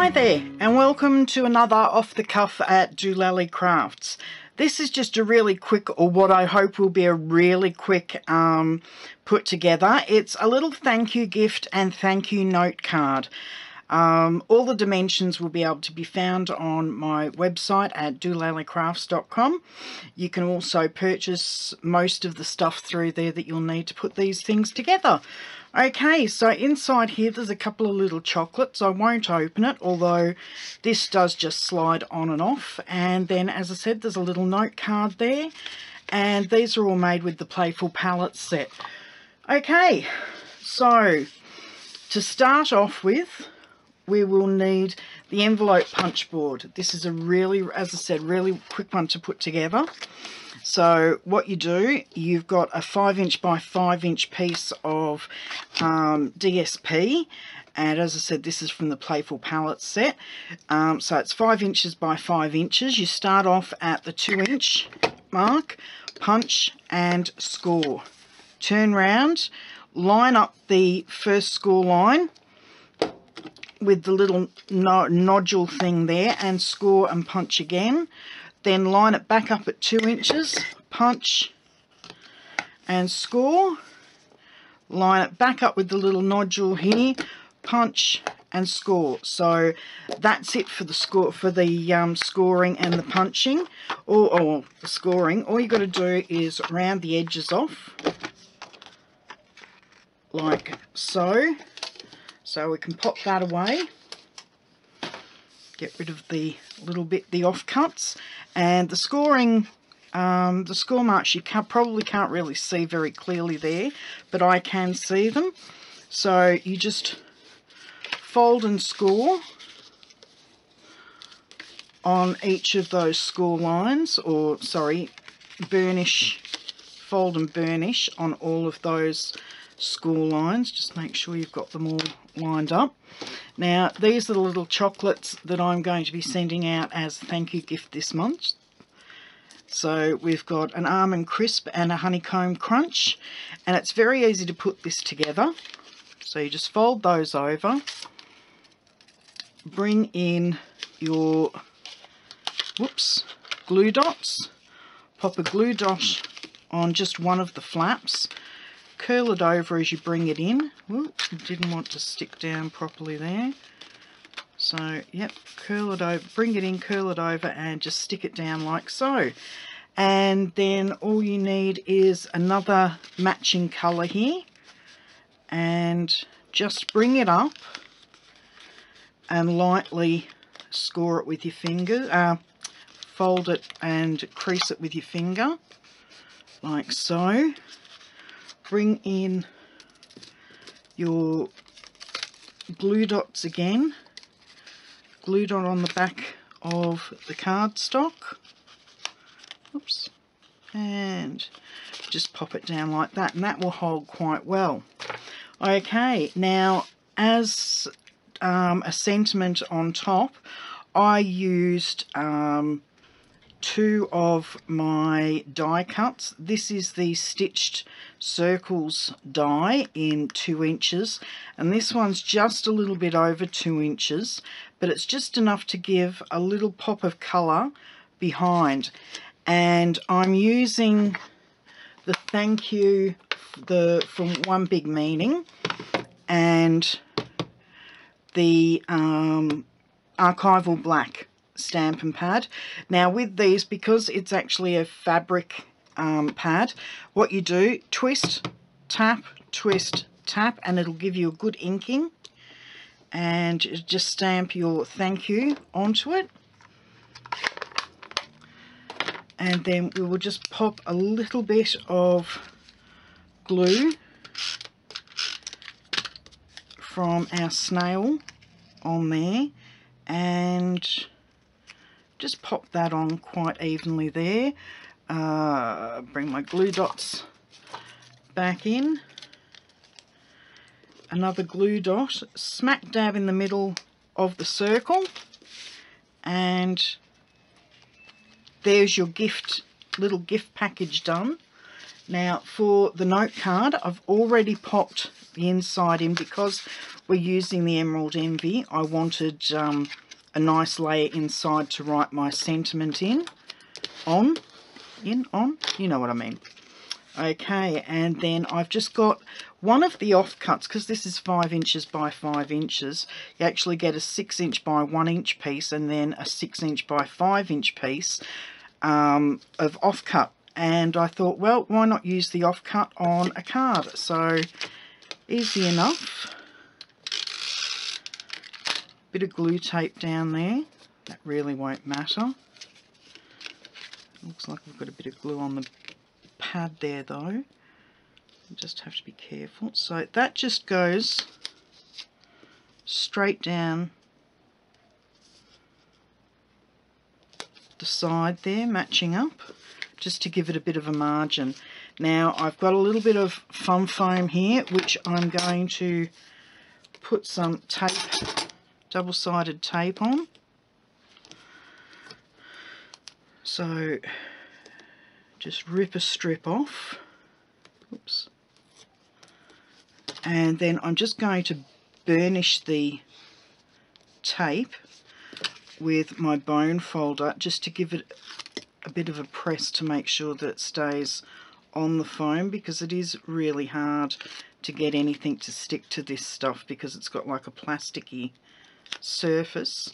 Hi there, and welcome to another Off the Cuff at dolallycrafts. This is just a really quick, or what I hope will be a really quick put together. It's a little thank you gift and thank you note card. All the dimensions will be able to be found on my website at dolallycrafts.com. You can also purchase most of the stuff through there that you'll need to put these things together. Okay, so inside here there's a couple of little chocolates. I won't open it, although this does just slide on and off. And then, as I said, there's a little note card there. And these are all made with the Playful Palette set. Okay, so to start off with, we will need the envelope punch board. This is a really, as I said, really quick one to put together. So what you do, you've got a 5" by 5" piece of DSP, and as I said, this is from the Playful Palette set. So it's 5" by 5". You start off at the 2" mark, punch and score. Turn round, line up the first score line with the little nodule thing there and score and punch again. Then line it back up at 2", punch and score. Line it back up with the little nodule here, punch and score. So that's it for the score, for the scoring and the punching, or the scoring. All you got to do is round the edges off like so. So we can pop that away. Get rid of the little bit, the offcuts, and the scoring, the score marks you probably can't really see very clearly there, but I can see them. So you just fold and score on each of those score lines, or sorry, burnish, fold and burnish on all of those score lines. Just make sure you've got them all lined up. Now these are the little chocolates that I'm going to be sending out as a thank you gift this month. So we've got an almond crisp and a honeycomb crunch, and it's very easy to put this together. So you just fold those over, bring in your glue dots, pop a glue dot on just one of the flaps, curl it over as you bring it in. Oops, didn't want to stick down properly there. So, yep, curl it over, bring it in, curl it over, and just stick it down like so. And then all you need is another matching colour here, and just bring it up and lightly score it with your finger, fold it and crease it with your finger, like so. Bring in your glue dots again, glue dot on the back of the cardstock, oops, and just pop it down like that, and that will hold quite well. Okay, now as a sentiment on top, I used 2 of my die cuts. This is the Stitched Circles die in 2", and this one's just a little bit over 2", but it's just enough to give a little pop of colour behind. And I'm using the thank you from One Big Meaning and the Archival Black Stampin' pad. Now with these, because it's actually a fabric pad, what you do, twist, tap, and it'll give you a good inking, and just stamp your thank you onto it. And then we will just pop a little bit of glue from our snail on there, and just pop that on quite evenly there. Bring my glue dots back in. Another glue dot smack dab in the middle of the circle, and there's your little gift package done. Now for the note card, I've already popped the inside in because we're using the Emerald Envy. I wanted a nice layer inside to write my sentiment on, you know what I mean. Okay, and then I've just got one of the offcuts, because this is 5 inches by 5 inches. You actually get a 6 inch by 1 inch piece and then a 6 inch by 5 inch piece of offcut. And I thought, well, why not use the offcut on a card? So, easy enough. Bit of glue tape down there. That really won't matter. Looks like we've got a bit of glue on the pad there though. You just have to be careful. So that just goes straight down the side there, matching up, just to give it a bit of a margin. Now I've got a little bit of fun foam here, which I'm going to put some tape, double-sided tape on. So just rip a strip off. Oops. And then I'm just going to burnish the tape with my bone folder just to give it a bit of a press to make sure that it stays on the foam, because it is really hard to get anything to stick to this stuff because it's got like a plasticky surface.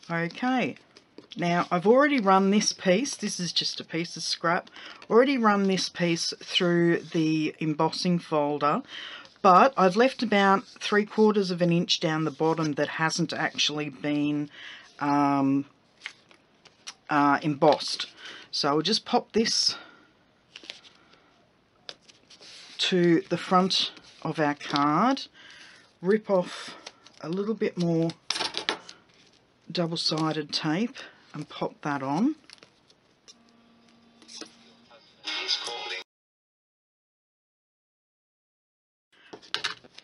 Okay. Now I've already run this piece, this is just a piece of scrap, already run this piece through the embossing folder, but I've left about 3/4 of an inch down the bottom that hasn't actually been embossed. So I'll just pop this to the front of our card, rip off a little bit more double-sided tape and pop that on.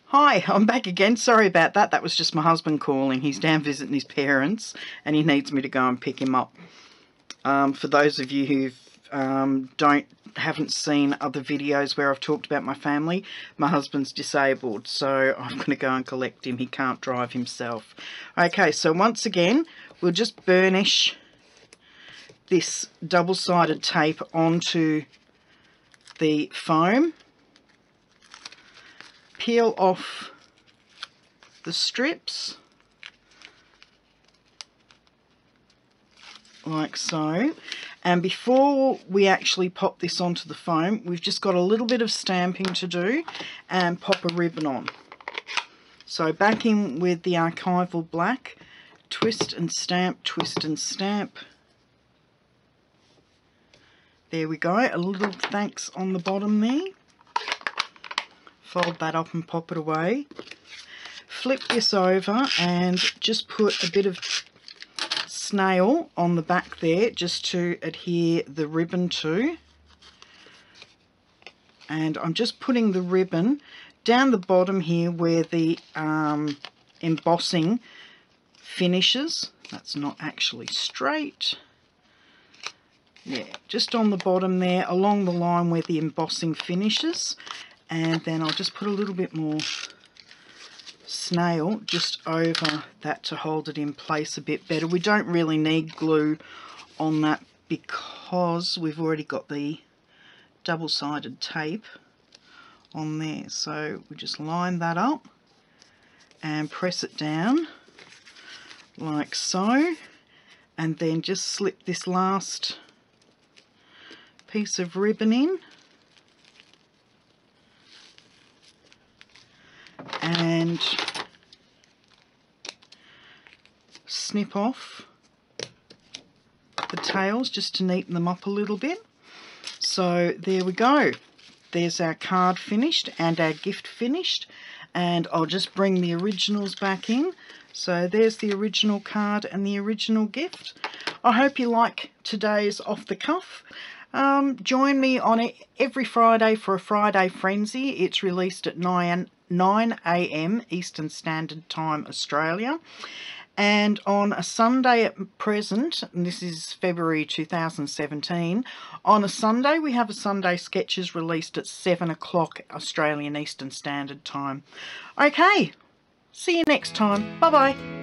Hi, I'm back again. Sorry about that. That was just my husband calling. He's down visiting his parents and he needs me to go and pick him up. For those of you who haven't seen other videos where I've talked about my family, my husband's disabled, so I'm going to go and collect him. He can't drive himself. Okay, so once again, we'll just burnish this double-sided tape onto the foam, peel off the strips like so, and before we actually pop this onto the foam, we've just got a little bit of stamping to do and pop a ribbon on. So back in with the archival black, twist and stamp, twist and stamp. There we go, a little thanks on the bottom there. Fold that up and pop it away. Flip this over and just put a bit of snail on the back there just to adhere the ribbon to. And I'm just putting the ribbon down the bottom here where the embossing finishes. That's not actually straight. Yeah, just on the bottom there, along the line where the embossing finishes. And then I'll just put a little bit more snail just over that to hold it in place a bit better. We don't really need glue on that because we've already got the double-sided tape on there. So we just line that up and press it down like so, and then just slip this last piece of ribbon in and snip off the tails just to neaten them up a little bit. So there we go. There's our card finished and our gift finished, and I'll just bring the originals back in. So there's the original card and the original gift. I hope you like today's Off the Cuff. Join me on every Friday for a Friday Frenzy. It's released at 9 AM Eastern Standard Time Australia. And on a Sunday at present, and this is February 2017, on a Sunday we have a Sunday Sketches released at 7 o'clock Australian Eastern Standard Time. Okay, see you next time. Bye-bye.